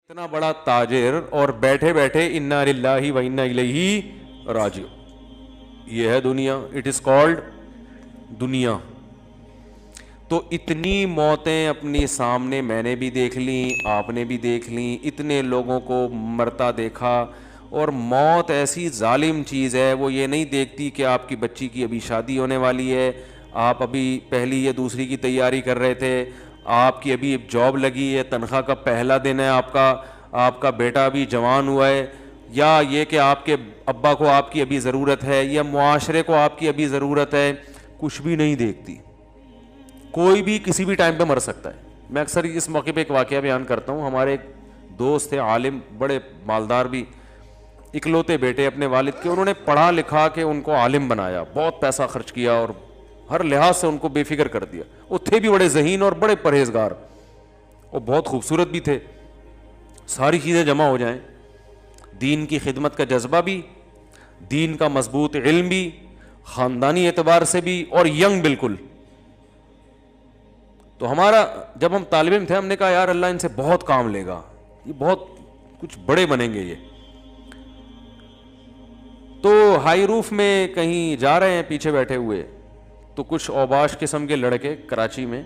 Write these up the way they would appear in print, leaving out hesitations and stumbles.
اتنا بڑا تاجر اور بیٹھے بیٹھے انا للہ و انا الیہ راجعون. یہ ہے دنیا. اٹ از کالڈ دنیا. تو اتنی موتیں اپنی سامنے میں نے بھی دیکھ لیں, آپ نے بھی دیکھ لیں, اتنے لوگوں کو مرتا دیکھا. اور موت ایسی ظالم چیز ہے, وہ یہ نہیں دیکھتی کہ آپ کی بچی کی ابھی شادی ہونے والی ہے, آپ ابھی پہلی یا دوسری کی تیاری کر رہے تھے, آپ کی ابھی جاب لگی ہے, تنخواہ کا پہلا دن ہے آپ کا بیٹا ابھی جوان ہوا ہے, یا یہ کہ آپ کے ابا کو آپ کی ابھی ضرورت ہے, یا معاشرے کو آپ کی ابھی ضرورت ہے. کچھ بھی نہیں دیکھتی. کوئی بھی کسی بھی ٹائم پہ مر سکتا ہے. میں اکثر اس موقع پہ ایک واقعہ بیان کرتا ہوں. ہمارے ایک دوست تھے عالم, بڑے مالدار بھی, اکلوتے بیٹے اپنے والد کے. انہوں نے پڑھا لکھا کے ان کو عالم بنایا, بہت پیسہ خرچ کیا اور ہر لحاظ سے ان کو بے فکر کر دیا. وہ تھے بھی بڑے ذہین اور بڑے پرہیزگار, اور بہت خوبصورت بھی تھے. ساری چیزیں جمع ہو جائیں, دین کی خدمت کا جذبہ بھی, دین کا مضبوط علم بھی, خاندانی اعتبار سے بھی, اور ینگ بالکل. تو ہمارا جب ہم طالب علم تھے, ہم نے کہا یار اللہ ان سے بہت کام لے گا, یہ بہت کچھ بڑے بنیں گے یہ. تو ہائی روف میں کہیں جا رہے ہیں پیچھے بیٹھے ہوئے, تو کچھ اوباش قسم کے لڑکے کراچی میں,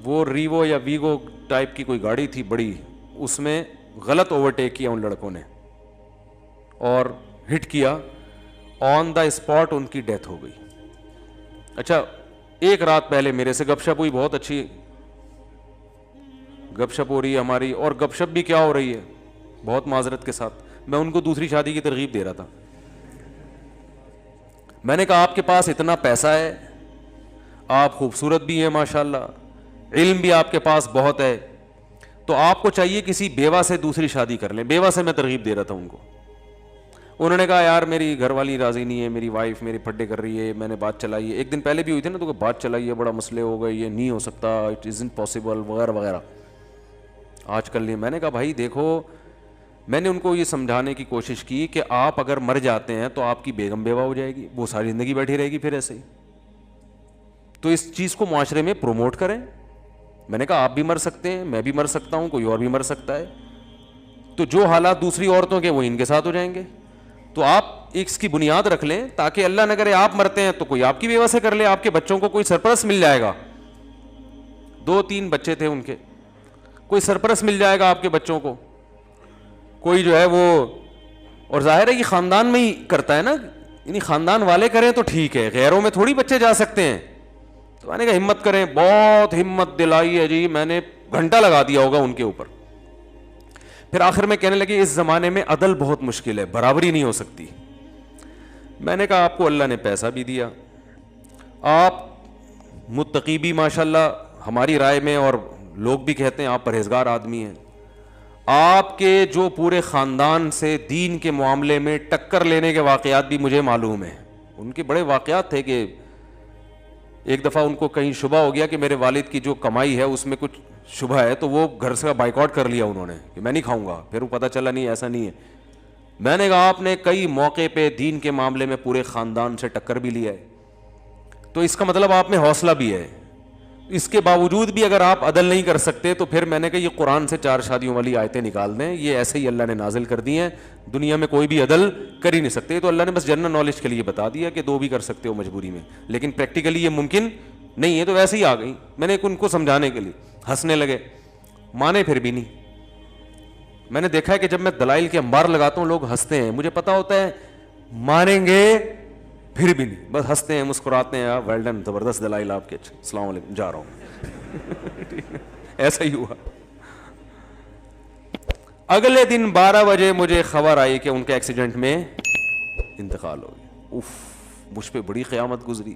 وہ ریوو یا ویگو ٹائپ کی کوئی گاڑی تھی بڑی, اس میں غلط اوورٹیک کیا ان لڑکوں نے اور ہٹ کیا. آن دا اسپاٹ ان کی ڈیتھ ہو گئی. اچھا, ایک رات پہلے میرے سے گپ شپ ہوئی, بہت اچھی گپ شپ ہو رہی ہے ہماری, اور گپ شپ بھی کیا ہو رہی ہے بہت معذرت کے ساتھ, میں ان کو دوسری شادی کی ترغیب دے رہا تھا. میں نے کہا آپ کے پاس اتنا پیسہ ہے, آپ خوبصورت بھی ہیں ماشاءاللہ, علم بھی آپ کے پاس بہت ہے, تو آپ کو چاہیے کسی بیوہ سے دوسری شادی کر لیں. بیوہ سے میں ترغیب دے رہا تھا ان کو. انہوں نے کہا یار میری گھر والی راضی نہیں ہے, میری وائف میری پھڈے کر رہی ہے, میں نے بات چلائی ہے, ایک دن پہلے بھی ہوئی تھی نا, تو بات چلائی ہے, بڑا مسئلے ہو گئے, یہ نہیں ہو سکتا, اٹ ازنٹ پاسبل وغیرہ وغیرہ, آج کل نہیں. میں نے کہا بھائی دیکھو, میں نے ان کو یہ سمجھانے کی کوشش کی کہ آپ اگر مر جاتے ہیں تو آپ کی بیگم بیوہ ہو جائے گی, وہ ساری زندگی بیٹھی رہے گی پھر ایسے ہی. تو اس چیز کو معاشرے میں پروموٹ کریں. میں نے کہا آپ بھی مر سکتے ہیں, میں بھی مر سکتا ہوں, کوئی اور بھی مر سکتا ہے, تو جو حالات دوسری عورتوں کے وہ ان کے ساتھ ہو جائیں گے. تو آپ اس کی بنیاد رکھ لیں تاکہ اللہ نہ کرے آپ مرتے ہیں تو کوئی آپ کی بیوہ سے کر لے, آپ کے بچوں کو کوئی سرپرست مل جائے گا. 2-3 بچے تھے ان کے, کوئی سرپرست مل جائے گا آپ کے بچوں کو, کوئی جو ہے وہ. اور ظاہر ہے یہ خاندان میں ہی کرتا ہے نا, یعنی خاندان والے کریں تو ٹھیک ہے, غیروں میں تھوڑی بچے جا سکتے ہیں. تو میں نے کہا ہمت کریں, بہت ہمت دلائی ہے جی, میں نے گھنٹہ لگا دیا ہوگا ان کے اوپر. پھر آخر میں کہنے لگے اس زمانے میں عدل بہت مشکل ہے, برابری نہیں ہو سکتی. میں نے کہا آپ کو اللہ نے پیسہ بھی دیا, آپ متقی بھی ماشاءاللہ ہماری رائے میں, اور لوگ بھی کہتے ہیں آپ پرہیزگار آدمی ہیں. آپ کے جو پورے خاندان سے دین کے معاملے میں ٹکر لینے کے واقعات بھی مجھے معلوم ہیں. ان کے بڑے واقعات تھے کہ ایک دفعہ ان کو کہیں شبہ ہو گیا کہ میرے والد کی جو کمائی ہے اس میں کچھ شبہ ہے, تو وہ گھر سے بائیکاٹ کر لیا انہوں نے کہ میں نہیں کھاؤں گا. پھر وہ پتہ چلا نہیں ایسا نہیں ہے. میں نے کہا آپ نے کئی موقع پہ دین کے معاملے میں پورے خاندان سے ٹکر بھی لیا ہے, تو اس کا مطلب آپ میں حوصلہ بھی ہے. اس کے باوجود بھی اگر آپ عدل نہیں کر سکتے تو پھر میں نے کہا یہ قرآن سے 4 شادیوں والی آیتیں نکال دیں, یہ ایسے ہی اللہ نے نازل کر دی ہیں, دنیا میں کوئی بھی عدل کر ہی نہیں سکتے. تو اللہ نے بس جنرل نالج کے لیے بتا دیا کہ 2 بھی کر سکتے ہو مجبوری میں, لیکن پریکٹیکلی یہ ممکن نہیں ہے. تو ویسے ہی آ گئی. میں نے ان کو سمجھانے کے لیے, ہنسنے لگے, مانے پھر بھی نہیں. میں نے دیکھا ہے کہ جب میں دلائل کے انبار لگاتا ہوں لوگ ہنستے ہیں, مجھے پتا ہوتا ہے مانیں گے پھر بھی نہیں, بس ہنستے ہیں مسکراتے ہیں, ویل ڈن, زبردست دلائل آپ کے, اچھا السلام علیکم, جا رہا ہوں. ایسا ہی ہوا. اگلے دن 12 بجے مجھے خبر آئی کہ ان کے ایکسیڈنٹ میں انتقال ہو گیا. اف, مجھ پہ بڑی قیامت گزری.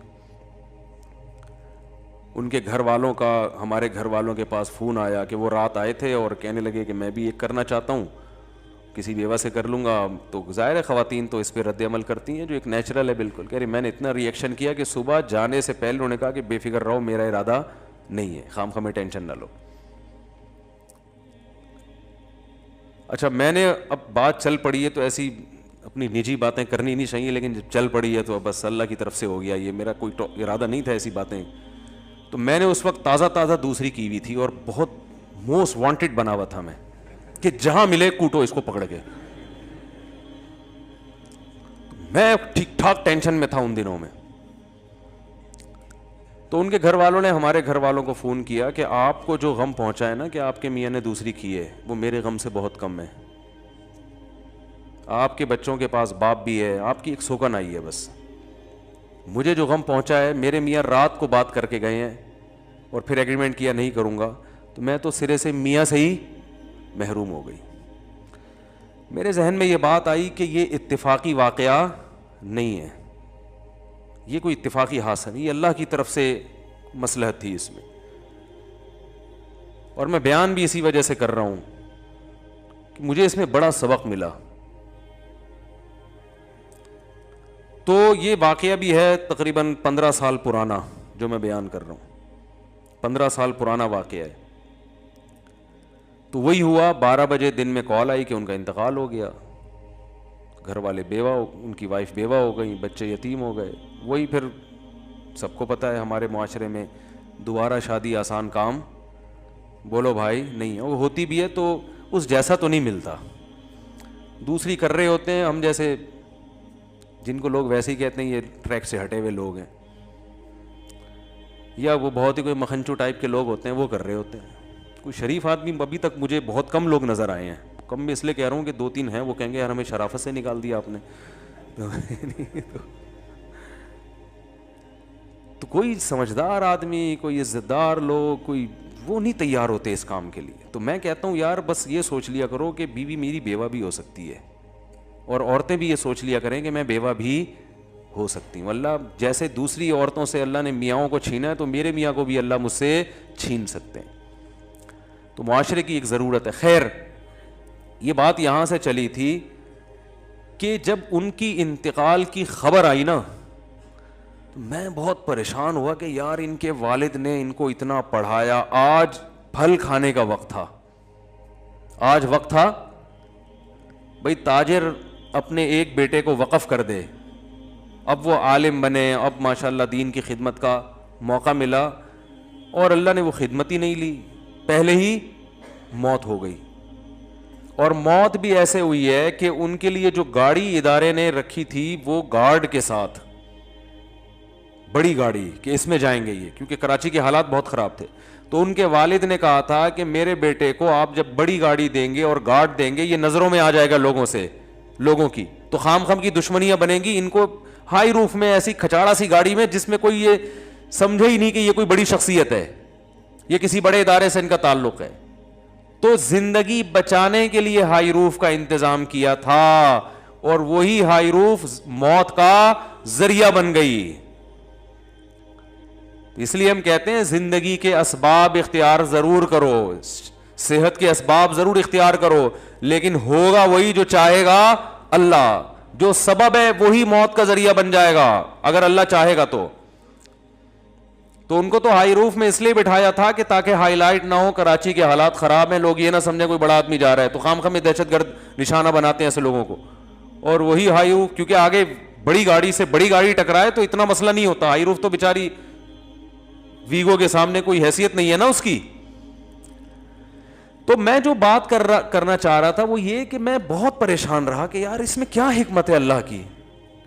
ان کے گھر والوں کا, ہمارے گھر والوں کے پاس فون آیا کہ وہ رات آئے تھے اور کہنے لگے کہ میں بھی ایک کرنا چاہتا ہوں, کسی بیوہ سے کر لوں گا. تو ظاہر ہے خواتین تو اس پہ رد عمل کرتی ہیں جو ایک نیچرل ہے بالکل. کہہ رہی میں نے اتنا ری ایکشن کیا کہ صبح جانے سے پہلے انہوں نے کہا کہ بے فکر رہو, میرا ارادہ نہیں ہے, خام خامے ٹینشن نہ لو. اچھا, میں نے اب بات چل پڑی ہے تو ایسی اپنی نجی باتیں کرنی نہیں چاہیے, لیکن جب چل پڑی ہے تو بس اللہ کی طرف سے ہو گیا. یہ میرا کوئی ارادہ نہیں تھا ایسی باتیں. تو میں نے اس وقت تازہ دوسری کی ہوئی تھی اور بہت موسٹ وانٹڈ بنا ہوا تھا میں کہ جہاں ملے کوٹو اس کو پکڑ کے. میں ٹھیک ٹھاک ٹینشن میں تھا ان دنوں میں. تو ان کے گھر والوں نے ہمارے گھر والوں کو فون کیا کہ آپ کو جو غم پہنچا ہے نا کہ آپ کے میاں نے دوسری کی ہے, وہ میرے غم سے بہت کم ہے. آپ کے بچوں کے پاس باپ بھی ہے, آپ کی ایک سوگن آئی ہے بس. مجھے جو غم پہنچا ہے, میرے میاں رات کو بات کر کے گئے ہیں اور پھر ایگریمنٹ کیا نہیں کروں گا, تو میں تو سرے سے میاں سے ہی محروم ہو گئی. میرے ذہن میں یہ بات آئی کہ یہ اتفاقی واقعہ نہیں ہے, یہ کوئی اتفاقی حادثہ نہیں, یہ اللہ کی طرف سے مصلحت تھی اس میں. اور میں بیان بھی اسی وجہ سے کر رہا ہوں کہ مجھے اس میں بڑا سبق ملا. تو یہ واقعہ بھی ہے تقریباً 15 سال پرانا جو میں بیان کر رہا ہوں, 15 سال پرانا واقعہ ہے. تو وہی ہوا, 12 بجے دن میں کال آئی کہ ان کا انتقال ہو گیا. گھر والے ان کی وائف بیوہ ہو گئی, بچے یتیم ہو گئے. وہی پھر سب کو پتہ ہے ہمارے معاشرے میں دوبارہ شادی آسان کام بولو بھائی نہیں ہے, وہ ہوتی بھی ہے تو اس جیسا تو نہیں ملتا. دوسری کر رہے ہوتے ہیں, ہم جیسے جن کو لوگ ویسے ہی کہتے ہیں یہ ٹریک سے ہٹے ہوئے لوگ ہیں, یا وہ بہت ہی کوئی مکھنچو ٹائپ کے لوگ ہوتے ہیں وہ کر رہے ہوتے ہیں. کوئی شریف آدمی ابھی تک مجھے بہت کم لوگ نظر آئے ہیں. کم میں اس لیے کہہ رہا ہوں کہ 2-3 ہیں, وہ کہیں گے یار ہمیں شرافت سے نکال دیا آپ نے. تو کوئی سمجھدار آدمی, کوئی عزت دار لوگ, کوئی وہ نہیں تیار ہوتے اس کام کے لیے. تو میں کہتا ہوں یار بس یہ سوچ لیا کرو کہ بیوی میری بیوہ بھی ہو سکتی ہے, اور عورتیں بھی یہ سوچ لیا کریں کہ میں بیوہ بھی ہو سکتی ہوں. اللہ جیسے دوسری عورتوں سے اللہ نے میاں کو چھینا ہے, تو میرے میاں کو بھی اللہ مجھ سے چھین سکتے ہیں. تو معاشرے کی ایک ضرورت ہے. خیر, یہ بات یہاں سے چلی تھی کہ جب ان کی انتقال کی خبر آئی نا, تو میں بہت پریشان ہوا کہ یار ان کے والد نے ان کو اتنا پڑھایا, آج پھل کھانے کا وقت تھا. آج وقت تھا بھئی تاجر اپنے ایک بیٹے کو وقف کر دے, اب وہ عالم بنے, اب ماشاءاللہ دین کی خدمت کا موقع ملا, اور اللہ نے وہ خدمت ہی نہیں لی, پہلے ہی موت ہو گئی. اور موت بھی ایسے ہوئی ہے کہ ان کے لیے جو گاڑی ادارے نے رکھی تھی وہ گارڈ کے ساتھ, بڑی گاڑی کہ اس میں جائیں گے یہ, کیونکہ کراچی کے حالات بہت خراب تھے. تو ان کے والد نے کہا تھا کہ میرے بیٹے کو آپ جب بڑی گاڑی دیں گے اور گارڈ دیں گے, یہ نظروں میں آ جائے گا لوگوں کی, تو خام کی دشمنیاں بنیں گی. ان کو ہائی روف میں ایسی کھچاڑا سی گاڑی میں جس میں کوئی یہ سمجھے ہی نہیں کہ یہ کوئی بڑی شخصیت ہے, یہ کسی بڑے ادارے سے ان کا تعلق ہے. تو زندگی بچانے کے لیے ہائی روف کا انتظام کیا تھا, اور وہی ہائی روف موت کا ذریعہ بن گئی. اس لیے ہم کہتے ہیں زندگی کے اسباب اختیار ضرور کرو, صحت کے اسباب ضرور اختیار کرو, لیکن ہوگا وہی جو چاہے گا اللہ. جو سبب ہے وہی موت کا ذریعہ بن جائے گا اگر اللہ چاہے گا. تو ان کو تو ہائی روف میں اس لیے بٹھایا تھا کہ تاکہ ہائی لائٹ نہ ہو, کراچی کے حالات خراب ہیں, لوگ یہ نہ سمجھیں کوئی بڑا آدمی جا رہا ہے, تو خام میں دہشت گرد نشانہ بناتے ہیں ایسے لوگوں کو. اور وہی ہائی روف, کیونکہ آگے بڑی گاڑی سے بڑی گاڑی ٹکرائے تو اتنا مسئلہ نہیں ہوتا. ہائی روف تو بیچاری ویگو کے سامنے کوئی حیثیت نہیں ہے نا اس کی. تو میں جو بات کرنا چاہ رہا تھا وہ یہ کہ میں بہت پریشان رہا کہ یار اس میں کیا حکمت ہے اللہ کی.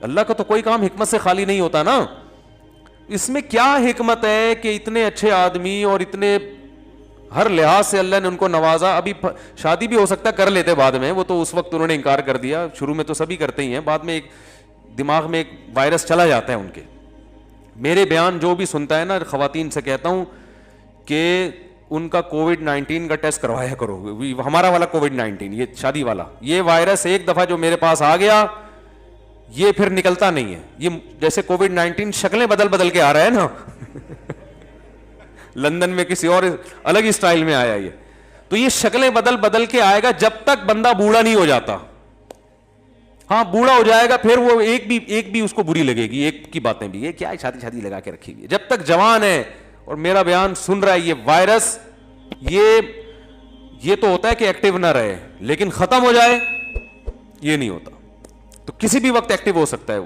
اللہ کا تو کوئی کام حکمت سے خالی نہیں ہوتا نا. اس میں کیا حکمت ہے کہ اتنے اچھے آدمی اور اتنے ہر لحاظ سے اللہ نے ان کو نوازا. ابھی شادی بھی ہو سکتا کر لیتے بعد میں, وہ تو اس وقت انہوں نے انکار کر دیا. شروع میں تو سبھی کرتے ہی ہیں, بعد میں ایک دماغ میں ایک وائرس چلا جاتا ہے ان کے. میرے بیان جو بھی سنتا ہے نا, خواتین سے کہتا ہوں کہ ان کا کووڈ-19 کا ٹیسٹ کروایا کرو. ہمارا والا کووڈ-19, یہ شادی والا, یہ وائرس ایک دفعہ جو میرے پاس آ گیا یہ پھر نکلتا نہیں ہے. یہ جیسے کووڈ-19 شکلیں بدل کے آ رہا ہے نا لندن میں کسی اور الگ ہی سٹائل میں آیا یہ, تو یہ شکلیں بدل کے آئے گا جب تک بندہ بوڑھا نہیں ہو جاتا. ہاں بوڑھا ہو جائے گا پھر وہ ایک بھی اس کو بری لگے گی, ایک کی باتیں بھی, یہ کیا شادی لگا کے رکھی ہوئی. جب تک جوان ہے اور میرا بیان سن رہا ہے, یہ وائرس یہ تو ہوتا ہے کہ ایکٹیو نہ رہے, لیکن ختم ہو جائے یہ نہیں ہوتا. تو کسی بھی وقت ایکٹیو ہو سکتا ہے.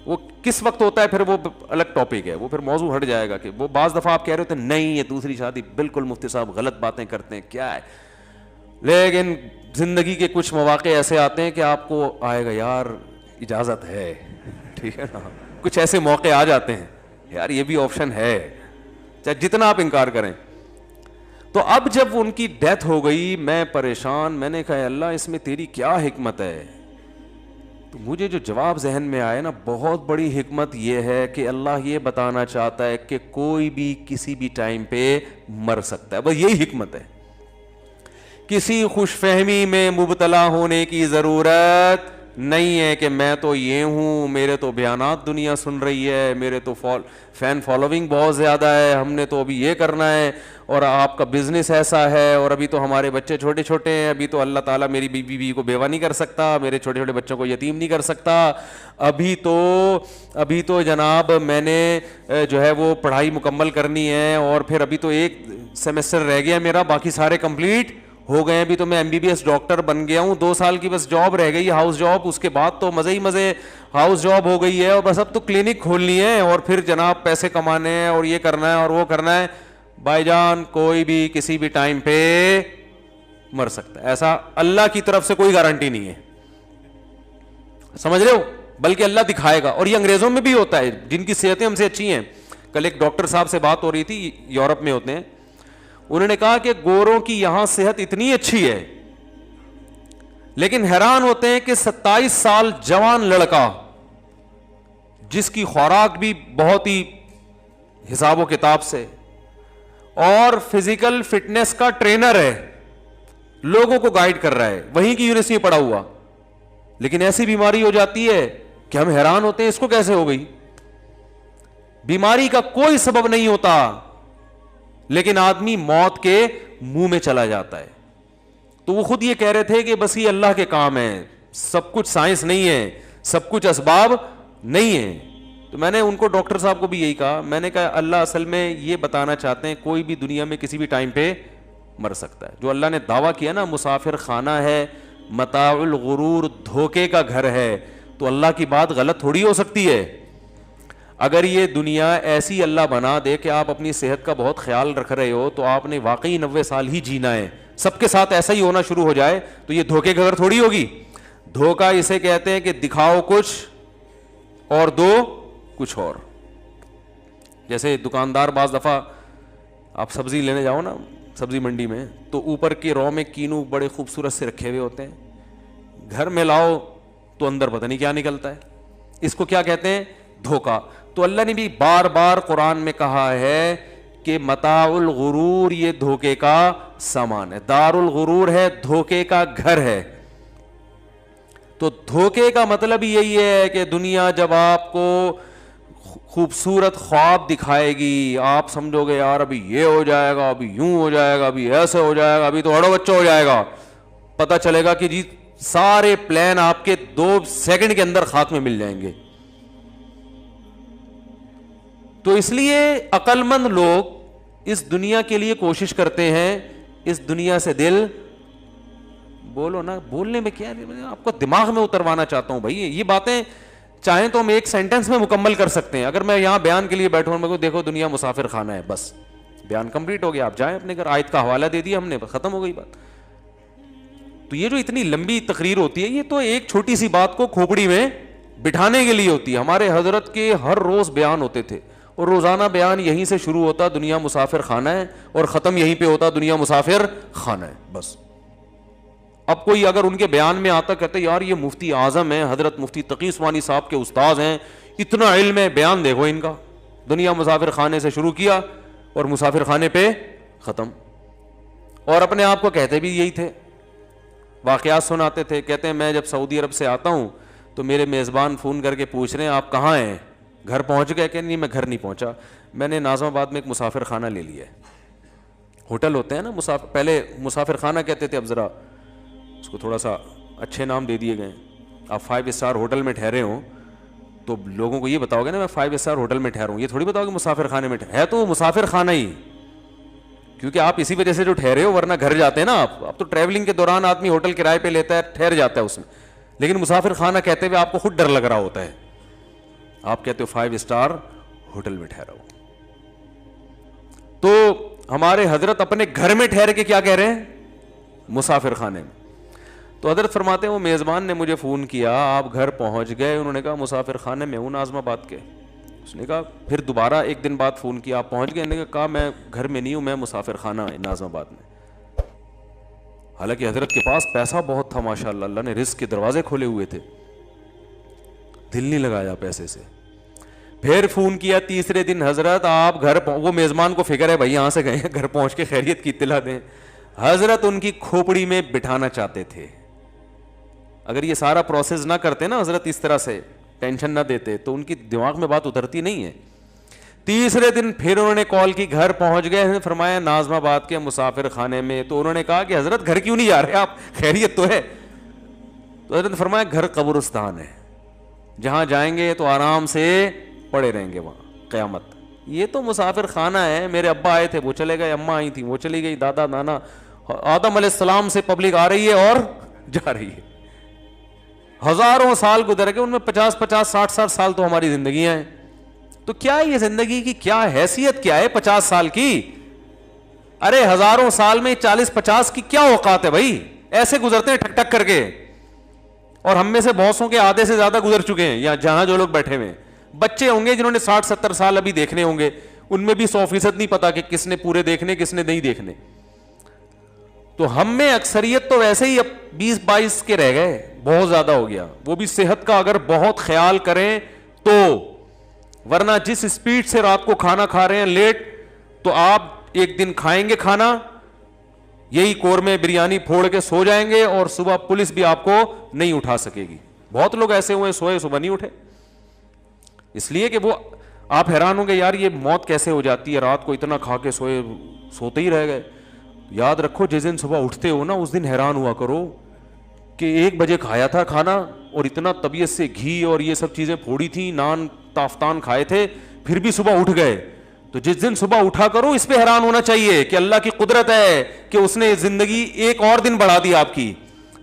وہ کس وقت ہوتا ہے پھر وہ الگ ٹاپک ہے, وہ پھر موضوع ہٹ جائے گا. کہ وہ بعض دفعہ آپ کہہ رہے ہوتے ہیں نہیں یہ دوسری شادی, بالکل مفتی صاحب غلط باتیں کرتے ہیں, کیا ہے لیکن زندگی کے کچھ مواقع ایسے آتے ہیں کہ آپ کو آئے گا یار اجازت ہے, ٹھیک ہے نا, کچھ ایسے موقع آ جاتے ہیں یار یہ بھی آپشن ہے, چاہے جتنا آپ انکار کریں. تو اب جب ان کی ڈیتھ ہو گئی میں پریشان, میں نے کہا اللہ اس میں تیری کیا حکمت ہے. تو مجھے جو جواب ذہن میں آیا نا, بہت بڑی حکمت یہ ہے کہ اللہ یہ بتانا چاہتا ہے کہ کوئی بھی کسی بھی ٹائم پہ مر سکتا ہے, بس یہی حکمت ہے. کسی خوش فہمی میں مبتلا ہونے کی ضرورت نہیں ہے کہ میں تو یہ ہوں, میرے تو بیانات دنیا سن رہی ہے, میرے تو فین فالوونگ بہت زیادہ ہے, ہم نے تو ابھی یہ کرنا ہے, اور آپ کا بزنس ایسا ہے, اور ابھی تو ہمارے بچے چھوٹے چھوٹے ہیں, ابھی تو اللہ تعالیٰ میری بیوی کو بیوہ نہیں کر سکتا, میرے چھوٹے چھوٹے بچوں کو یتیم نہیں کر سکتا, ابھی تو جناب میں نے جو ہے وہ پڑھائی مکمل کرنی ہے, اور پھر ابھی تو ایک سیمسٹر رہ گیا میرا, باقی سارے کمپلیٹ ہو گئے, ابھی تو میں MBBS ڈاکٹر بن گیا ہوں, 2 سال کی بس جاب رہ گئی, ہاؤس جاب, اس کے بعد تو مزے ہی مزے ہاؤس جاب ہو گئی ہے, اور بس اب تو کلینک کھولنی ہے, اور پھر جناب پیسے کمانے ہیں, اور یہ کرنا ہے اور وہ کرنا ہے. بھائی جان کوئی بھی کسی بھی ٹائم پہ مر سکتا ہے, ایسا اللہ کی طرف سے کوئی گارنٹی نہیں ہے, سمجھ رہے ہو, بلکہ اللہ دکھائے گا. اور یہ انگریزوں میں بھی ہوتا ہے جن کی صحتیں ہم سے اچھی ہیں. کل ایک ڈاکٹر صاحب سے بات ہو رہی تھی, یورپ میں ہوتے ہیں, انہوں نے کہا کہ گوروں کی یہاں صحت اتنی اچھی ہے, لیکن حیران ہوتے ہیں کہ 27 سال جوان لڑکا جس کی خوراک بھی بہت ہی حساب و کتاب سے, اور فزیکل فٹنس کا ٹرینر ہے, لوگوں کو گائیڈ کر رہا ہے, وہیں کی یونیورسٹی میں پڑھا ہوا, لیکن ایسی بیماری ہو جاتی ہے کہ ہم حیران ہوتے ہیں اس کو کیسے ہو گئی. بیماری کا کوئی سبب نہیں ہوتا, لیکن آدمی موت کے منہ میں چلا جاتا ہے. تو وہ خود یہ کہہ رہے تھے کہ بس یہ اللہ کے کام ہے, سب کچھ سائنس نہیں ہے, سب کچھ اسباب نہیں ہے. تو میں نے ان کو, ڈاکٹر صاحب کو بھی یہی کہا, میں نے کہا اللہ اصل میں یہ بتانا چاہتے ہیں کوئی بھی دنیا میں کسی بھی ٹائم پہ مر سکتا ہے. جو اللہ نے دعویٰ کیا نا مسافر خانہ ہے, متاع الغرور, دھوکے کا گھر ہے, تو اللہ کی بات غلط تھوڑی ہو سکتی ہے. اگر یہ دنیا ایسی اللہ بنا دے کہ آپ اپنی صحت کا بہت خیال رکھ رہے ہو, تو آپ نے واقعی 90 سال ہی جینا ہے, سب کے ساتھ ایسا ہی ہونا شروع ہو جائے, تو یہ دھوکے کا گھر تھوڑی ہوگی. دھوکا اسے کہتے ہیں کہ دکھاؤ کچھ اور دو کچھ اور. جیسے دکاندار بعض دفعہ آپ سبزی لینے جاؤ نا سبزی منڈی میں, تو اوپر کے رو میں کینو بڑے خوبصورت سے رکھے ہوئے ہوتے ہیں, گھر میں لاؤ تو اندر پتہ نہیں کیا نکلتا ہے. اس کو کیا کہتے ہیں؟ دھوکا. تو اللہ نے بھی بار بار قرآن میں کہا ہے کہ متاع الغرور یہ دھوکے کا سامان ہے, دار الغرور ہے, دھوکے کا گھر ہے. تو دھوکے کا مطلب یہی ہے کہ دنیا جب آپ کو خوبصورت خواب دکھائے گی, آپ سمجھو گے یار ابھی یہ ہو جائے گا, ابھی یوں ہو جائے گا, ابھی ایسے ہو جائے گا, ابھی تو اڑو بچہ ہو جائے گا, پتہ چلے گا کہ جی سارے پلان آپ کے 2 سیکنڈ کے اندر خاک میں مل جائیں گے. تو اس لیے عقل مند لوگ اس دنیا کے لیے کوشش کرتے ہیں, اس دنیا سے دل بولو نا, بولنے میں کیا ہے, آپ کو دماغ میں اتروانا چاہتا ہوں بھائی. یہ باتیں چاہیں تو ہم ایک سینٹنس میں مکمل کر سکتے ہیں. اگر میں یہاں بیان کے لیے بیٹھوں میں کو دیکھو دنیا مسافر خانہ ہے, بس بیان کمپلیٹ ہو گیا, آپ جائیں اپنے گھر, آیت کا حوالہ دے دیا ہم نے, ختم ہو گئی بات. تو یہ جو اتنی لمبی تقریر ہوتی ہے, یہ تو ایک چھوٹی سی بات کو کھوپڑی میں بٹھانے کے لیے ہوتی ہے. ہمارے حضرت کے ہر روز بیان ہوتے تھے, اور روزانہ بیان یہیں سے شروع ہوتا دنیا مسافر خانہ ہے, اور ختم یہیں پہ ہوتا دنیا مسافر خانہ ہے, بس. اب کوئی اگر ان کے بیان میں آتا, کہتے یار یہ مفتی اعظم ہیں, حضرت مفتی تقی عثمانی صاحب کے استاذ ہیں, اتنا علم ہے, بیان دیکھو ان کا, دنیا مسافر خانے سے شروع کیا اور مسافر خانے پہ ختم. اور اپنے آپ کو کہتے بھی یہی تھے, واقعات سناتے تھے. کہتے ہیں میں جب سعودی عرب سے آتا ہوں تو میرے میزبان فون کر کے پوچھ رہے ہیں آپ کہاں ہیں, گھر پہنچ گئے؟ کہ نہیں میں گھر نہیں پہنچا, میں نے ناظم آباد میں ایک مسافر خانہ لے لیا ہے. ہوٹل ہوتے ہیں نا مسافر, پہلے مسافر خانہ کہتے تھے, اب ذرا اس کو تھوڑا سا اچھے نام دے دیے گئے. آپ 5 اسٹار ہوٹل میں ٹھہرے ہوں تو لوگوں کو یہ بتاؤ گے نا میں 5 اسٹار ہوٹل میں ٹھہروں, یہ تھوڑی بتاؤ گے مسافر خانے میں ہے تو وہ مسافر خانہ ہی, کیونکہ آپ اسی وجہ سے جو ٹھہرے ہو, ورنہ گھر جاتے ہیں نا آپ. اب تو ٹریولنگ کے دوران آدمی ہوٹل کرائے پہ لیتا ہے, ٹھہر جاتا ہے اس میں, لیکن مسافر خانہ کہتے ہوئے آپ کو خود ڈر لگ رہا ہوتا ہے, آپ کہتے ہو 5 اسٹار ہوٹل میں ٹھہرا ہو. تو ہمارے حضرت اپنے گھر میں ٹھہر کے کیا کہہ رہے ہیں, مسافر خانے میں. تو حضرت فرماتے ہیں وہ میزبان نے مجھے فون کیا, آپ گھر پہنچ گئے؟ انہوں نے کہا مسافر خانے میں ہوں ناظم آباد کے. اس نے کہا پھر دوبارہ ایک دن بعد فون کیا, آپ پہنچ گئے؟ انہوں نے کہا میں گھر میں نہیں ہوں, میں مسافر خانہ ناظم آباد میں. حالانکہ حضرت کے پاس پیسہ بہت تھا ماشاء اللہ, اللہ نے رزق کے دروازے کھولے ہوئے تھے, دل نہیں لگایا پیسے سے. پھر فون کیا تیسرے دن, حضرت آپ گھر وہ میزبان کو فکر ہے بھائی یہاں سے گئے ہیں, گھر پہنچ کے خیریت کی اطلاع دیں. حضرت ان کی کھوپڑی میں بٹھانا چاہتے تھے. اگر یہ سارا پروسیس نہ کرتے نا حضرت, اس طرح سے ٹینشن نہ دیتے, تو ان کی دماغ میں بات اترتی نہیں ہے. تیسرے دن پھر انہوں نے کال کی, گھر پہنچ گئے, فرمایا ناظم آباد کے مسافر خانے میں. تو انہوں نے کہا کہ حضرت گھر کیوں نہیں جا رہے آپ, خیریت تو ہے؟ تو حضرت نے فرمایا گھر قبرستان ہے, جہاں جائیں گے تو آرام سے پڑے رہیں گے وہاں قیامت. یہ تو مسافر خانہ ہے, میرے ابا آئے تھے وہ چلے گئے, اماں آئی تھیں وہ چلی گئی, دادا نانا, آدم علیہ السلام سے پبلک آ رہی ہے اور جا رہی ہے. ہزاروں سال گزر گئے, ان میں 50 60 سال تو ہماری زندگیاں ہیں. تو کیا یہ زندگی کی کیا حیثیت کیا ہے 50 سال کی؟ ارے ہزاروں سال میں 40-50 کی کیا اوقات ہے بھائی, ایسے گزرتے ہیں ٹھک ٹھک کر کے. اور ہم میں سے بہتوں کے آدھے سے زیادہ گزر چکے ہیں, یا جہاں جو لوگ بیٹھے ہوئے بچے ہوں گے جنہوں نے 60-70 سال ابھی دیکھنے ہوں گے, ان میں بھی 100% نہیں پتا کہ کس نے پورے دیکھنے کس نے نہیں دیکھنے. تو ہم میں اکثریت تو ویسے ہی اب 20-22 کے رہ گئے, بہت زیادہ ہو گیا, وہ بھی صحت کا اگر بہت خیال کریں تو. ورنہ جس سپیڈ سے رات کو کھانا کھا رہے ہیں لیٹ, تو آپ ایک دن کھائیں گے کھانا یہی قورمے بریانی پھوڑ کے سو جائیں گے, اور صبح پولیس بھی آپ کو نہیں اٹھا سکے گی. بہت لوگ ایسے ہوئے سوئے صبح نہیں اٹھے, اس لیے کہ وہ آپ حیران ہوں گے یار یہ موت کیسے ہو جاتی ہے, رات کو اتنا کھا کے سوتے ہی رہ گئے. یاد رکھو جس دن صبح اٹھتے ہو نا اس دن حیران ہوا کرو کہ 1 بجے کھایا تھا کھانا, اور اتنا طبیعت سے گھی اور یہ سب چیزیں پھوڑی تھیں, نان تافتان کھائے تھے, پھر بھی صبح اٹھ گئے. تو جس دن صبح اٹھا کرو اس پہ حیران ہونا چاہیے کہ اللہ کی قدرت ہے کہ اس نے زندگی ایک اور دن بڑھا دی آپ کی.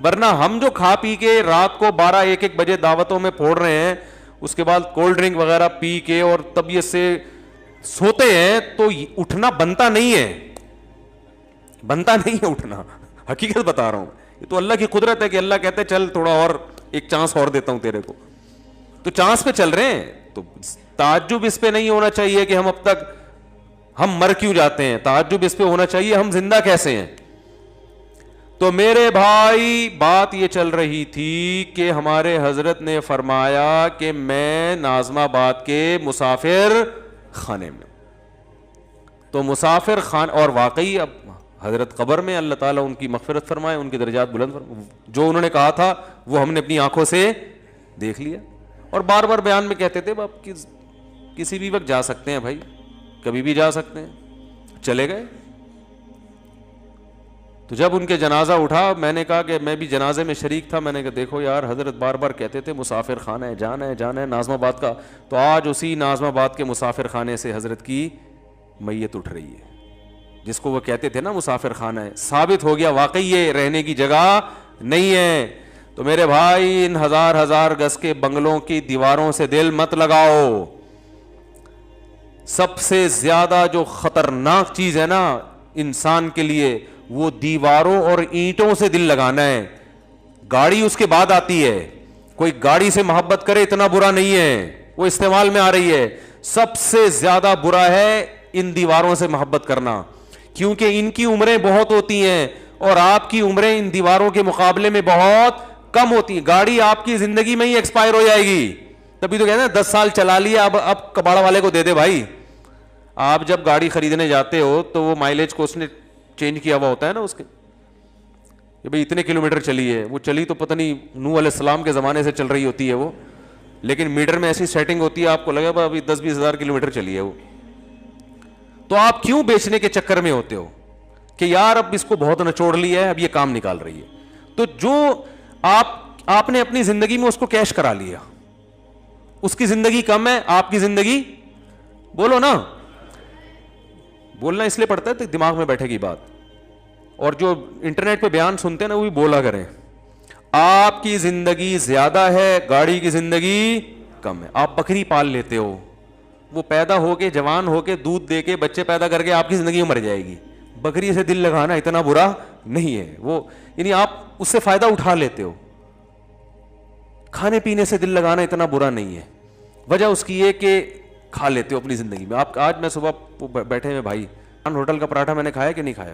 ورنہ ہم جو کھا پی کے رات کو 12-1 بجے دعوتوں میں پھوڑ رہے ہیں, اس کے بعد کولڈ ڈرنک وغیرہ پی کے اور طبیعت سے سوتے ہیں, تو اٹھنا بنتا نہیں ہے, بنتا نہیں ہے اٹھنا, حقیقت بتا رہا ہوں. یہ تو اللہ کی قدرت ہے کہ اللہ کہتے ہیں چل تھوڑا اور ایک چانس اور دیتا ہوں تیرے کو, تو چانس پہ چل رہے ہیں. تو تعجب اس پہ نہیں ہونا چاہیے کہ ہم اب تک ہم مر کیوں جاتے ہیں, تعجب اس پہ ہونا چاہیے ہم زندہ کیسے ہیں. تو میرے بھائی بات یہ چل رہی تھی کہ ہمارے حضرت نے فرمایا کہ میں ناظم آباد کے مسافر خانے میں. تو مسافر خان, اور واقعی اب حضرت قبر میں, اللہ تعالیٰ ان کی مغفرت فرمائے, ان کی درجات بلند فرمائے, جو انہوں نے کہا تھا وہ ہم نے اپنی آنکھوں سے دیکھ لیا. اور بار بار بیان میں کہتے تھے باپ کسی بھی وقت جا سکتے ہیں بھائی, کبھی بھی جا سکتے ہیں. چلے گئے. تو جب ان کے جنازہ اٹھا, میں نے کہا کہ میں بھی جنازے میں شریک تھا, میں نے کہا دیکھو یار حضرت بار بار کہتے تھے مسافر خانہ ہے, جانا ہے جانا ہے ناظم آباد کا, تو آج اسی ناظم آباد کے مسافر خانے سے حضرت کی میت اٹھ رہی ہے, جس کو وہ کہتے تھے نا مسافر خانہ ہے. ثابت ہو گیا واقعی یہ رہنے کی جگہ نہیں ہے. تو میرے بھائی ان ہزار گز کے بنگلوں کی دیواروں سے دل مت لگاؤ. سب سے زیادہ جو خطرناک چیز ہے نا انسان کے لیے, وہ دیواروں اور اینٹوں سے دل لگانا ہے. گاڑی اس کے بعد آتی ہے, کوئی گاڑی سے محبت کرے اتنا برا نہیں ہے, وہ استعمال میں آ رہی ہے. سب سے زیادہ برا ہے ان دیواروں سے محبت کرنا, کیونکہ ان کی عمریں بہت ہوتی ہیں اور آپ کی عمریں ان دیواروں کے مقابلے میں بہت کم ہوتی ہیں. گاڑی آپ کی زندگی میں ہی ایکسپائر ہو جائے گی, تبھی تو کہتے ہیں 10 سال چلا لیا اب کباڑ والے کو دے دے بھائی. آپ جب گاڑی خریدنے جاتے ہو تو وہ مائلیج کو اس نے چینج کیا ہوا ہوتا ہے نا اس کے, کہ بھئی اتنے کلومیٹر چلی ہے, وہ چلی تو پتہ نہیں نوح علیہ السلام کے زمانے سے چل رہی ہوتی ہے وہ, لیکن میٹر میں ایسی سیٹنگ ہوتی ہے آپ کو لگے گا ابھی 10-20 ہزار کلومیٹر چلی ہے وہ. تو آپ کیوں بیچنے کے چکر میں ہوتے ہو کہ یار اب اس کو بہت نچوڑ لیا ہے, اب یہ کام نکال رہی ہے. تو جو آپ نے اپنی زندگی میں اس کو کیش کرا لیا, اس کی زندگی کم ہے, آپ کی زندگی, بولو نا, بولنا اس لیے پڑتا ہے تو دماغ میں بیٹھے گی بات. اور جو انٹرنیٹ پہ بیان سنتے ہیں نا وہ بھی بولا کریں, آپ کی زندگی زیادہ ہے, گاڑی کی زندگی کم ہے. آپ بکری پال لیتے ہو, وہ پیدا ہو کے جوان ہو کے دودھ دے کے بچے پیدا کر کے آپ کی زندگی میں مر جائے گی. بکری سے دل لگانا اتنا برا نہیں ہے وہ, یعنی آپ اس سے فائدہ اٹھا لیتے ہو. کھانے پینے سے دل لگانا اتنا برا نہیں ہے, وجہ اس کی یہ کہ کھا لیتے ہو اپنی زندگی میں. آپ آج میں صبح بیٹھے ہوئے بھائی ہوٹل کا پراٹھا میں نے کھایا کہ نہیں کھایا,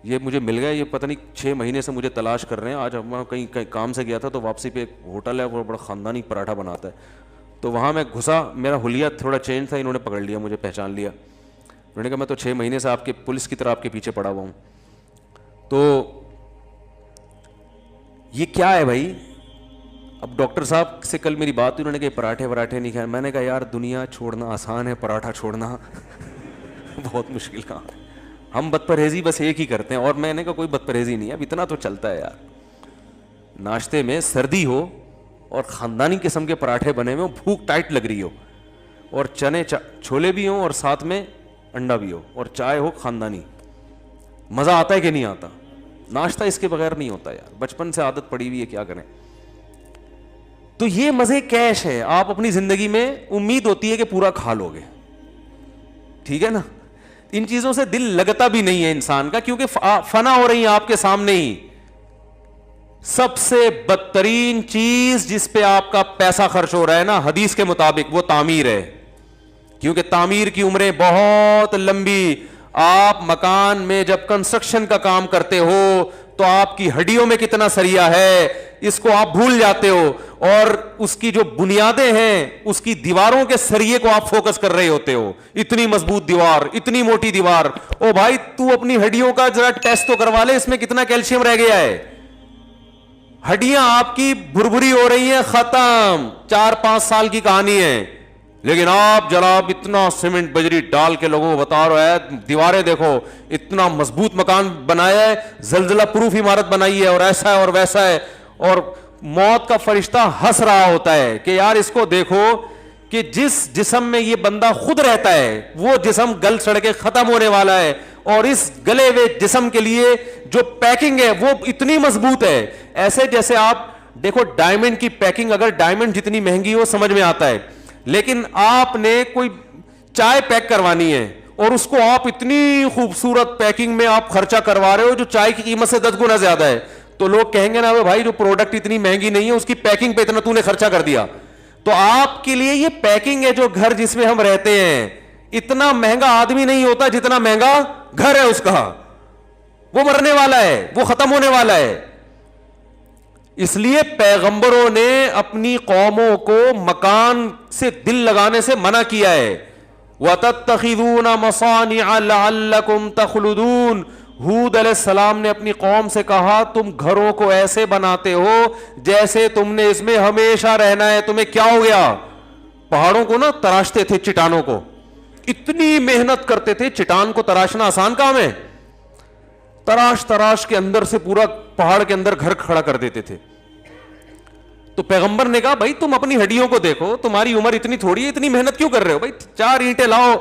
یہ مجھے مل گیا, یہ پتہ نہیں 6 مہینے سے مجھے تلاش کر رہے ہیں. آج میں کہیں کام سے گیا تھا تو واپسی پہ ایک ہوٹل ہے, وہ بڑا خاندانی پراٹھا بناتا ہے, تو وہاں میں گھسا, میرا حلیہ تھوڑا چینج تھا, انہوں نے پکڑ لیا, مجھے پہچان لیا. انہوں نے کہا میں تو 6 مہینے سے آپ کے پولیس کی طرح آپ کے پیچھے پڑا ہوا ہوں. تو یہ کیا ہے بھائی؟ اب ڈاکٹر صاحب سے کل میری بات ہوئی, انہوں نے کہا پراٹھے وراٹھے نہیں کھائے. میں نے کہا یار دنیا چھوڑنا آسان ہے, پراٹھا چھوڑنا بہت مشکل کام ہے. ہم بد پرہیزی بس ایک ہی کرتے ہیں, اور میں نے کہا کوئی بد پرہیزی نہیں ہے, اب اتنا تو چلتا ہے یار. ناشتے میں سردی ہو اور خاندانی قسم کے پراٹھے بنے ہوئے, بھوک ٹائٹ لگ رہی ہو, اور چنے چھولے بھی ہوں اور ساتھ میں انڈا بھی ہو, اور چائے ہو خاندانی, مزہ آتا ہے کہ نہیں آتا؟ ناشتہ اس کے بغیر نہیں ہوتا یار, بچپن سے عادت پڑی ہوئی ہے, کیا کریں. تو یہ مزے کیش ہے, آپ اپنی زندگی میں امید ہوتی ہے کہ پورا کھا لو گے, ٹھیک ہے نا. ان چیزوں سے دل لگتا بھی نہیں ہے انسان کا, کیونکہ فنا ہو رہی ہیں آپ کے سامنے ہی. سب سے بدترین چیز جس پہ آپ کا پیسہ خرچ ہو رہا ہے نا, حدیث کے مطابق, وہ تعمیر ہے. کیونکہ تعمیر کی عمریں بہت لمبی. آپ مکان میں جب کنسٹرکشن کا کام کرتے ہو تو آپ کی ہڈیوں میں کتنا سریا ہے اس کو آپ بھول جاتے ہو, اور اس کی جو بنیادیں ہیں اس کی دیواروں کے سریے کو آپ فوکس کر رہے ہوتے ہو. اتنی مضبوط دیوار, اتنی موٹی دیوار. او بھائی تو اپنی ہڈیوں کا ذرا ٹیسٹ تو کروا لے, اس میں کتنا کیلشیم رہ گیا ہے. ہڈیاں آپ کی بھربھری ہو رہی ہیں, ختم, 4-5 سال کی کہانی ہے. لیکن آپ جناب اتنا سیمنٹ بجری ڈال کے لوگوں کو بتا رہے ہیں, دیواریں دیکھو, اتنا مضبوط مکان بنایا ہے, زلزلہ پروف عمارت بنائی ہے, اور ایسا ہے اور ویسا ہے. اور موت کا فرشتہ ہنس رہا ہوتا ہے کہ یار اس کو دیکھو کہ جس جسم میں یہ بندہ خود رہتا ہے وہ جسم گل سڑ کے ختم ہونے والا ہے, اور اس گلے ہوئے جسم کے لیے جو پیکنگ ہے وہ اتنی مضبوط ہے. ایسے جیسے آپ دیکھو ڈائمنڈ کی پیکنگ, اگر ڈائمنڈ جتنی مہنگی ہو سمجھ میں آتا ہے, لیکن آپ نے کوئی چائے پیک کروانی ہے اور اس کو آپ اتنی خوبصورت پیکنگ میں آپ خرچہ کروا رہے ہو جو چائے کی قیمت سے 10 گنا زیادہ ہے, تو لوگ کہیں گے نا بھائی جو پروڈکٹ اتنی مہنگی نہیں ہے اس کی پیکنگ پہ اتنا تو نے خرچہ کر دیا. تو آپ کے لیے یہ پیکنگ ہے, جو گھر جس میں ہم رہتے ہیں, اتنا مہنگا آدمی نہیں ہوتا جتنا مہنگا گھر ہے اس کا. وہ مرنے والا ہے, وہ ختم ہونے والا ہے. اس لیے پیغمبروں نے اپنی قوموں کو مکان سے دل لگانے سے منع کیا ہے. وَتَتَّخِذُونَ مَصَانِعَ لَعَلَّكُمْ تَخْلُدُونَ. ہود علیہ السلام نے اپنی قوم سے کہا تم گھروں کو ایسے بناتے ہو جیسے تم نے اس میں ہمیشہ رہنا ہے. تمہیں کیا ہو گیا؟ پہاڑوں کو نا تراشتے تھے, چٹانوں کو اتنی محنت کرتے تھے. چٹان کو تراشنا آسان کام ہے؟ تراش کے اندر سے پورا پہاڑ کے اندر گھر کھڑا کر دیتے تھے. تو پیغمبر نے کہا بھائی تم اپنی ہڈیوں کو دیکھو, تمہاری عمر اتنی تھوڑی ہے, اتنی محنت کیوں کر رہے ہو بھائی؟ 4 اینٹیں لاؤ,